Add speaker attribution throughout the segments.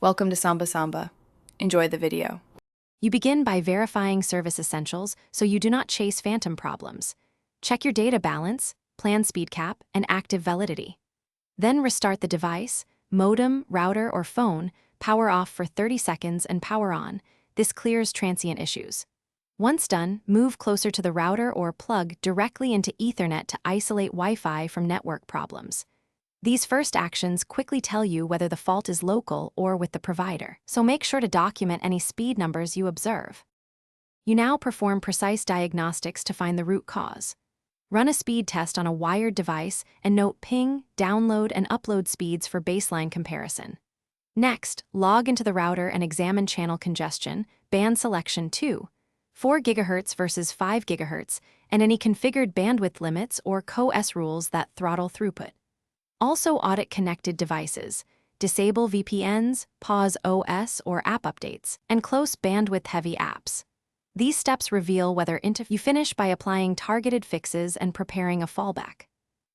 Speaker 1: Welcome to Samba Samba. Enjoy the video.
Speaker 2: You begin by verifying service essentials so you do not chase phantom problems. Check your data balance, plan speed cap, and active validity. Then restart the device, modem, router, or phone, power off for 30 seconds and power on. This clears transient issues. Once done, move closer to the router or plug directly into Ethernet to isolate Wi-Fi from network problems. These first actions quickly tell you whether the fault is local or with the provider, so make sure to document any speed numbers you observe. You now perform precise diagnostics to find the root cause. Run a speed test on a wired device and note ping, download, and upload speeds for baseline comparison. Next, log into the router and examine channel congestion, band selection 2, 4 GHz versus 5 GHz, and any configured bandwidth limits or co-S rules that throttle throughput. Also audit connected devices, disable VPNs, pause OS or app updates, and close bandwidth-heavy apps. These steps reveal whether you finish by applying targeted fixes and preparing a fallback.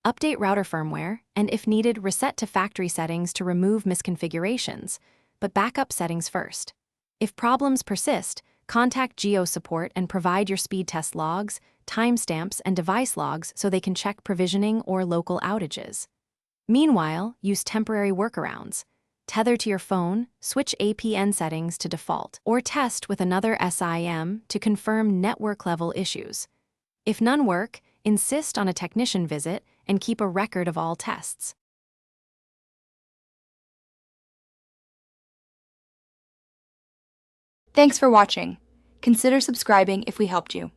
Speaker 2: Update router firmware, and if needed, reset to factory settings to remove misconfigurations, but backup settings first. If problems persist, contact Geo support and provide your speed test logs, timestamps, and device logs so they can check provisioning or local outages. Meanwhile, use temporary workarounds. Tether to your phone, switch APN settings to default, or test with another SIM to confirm network-level issues. If none work, insist on a technician visit and keep a record of all tests.
Speaker 3: Thanks for watching. Consider subscribing if we helped you.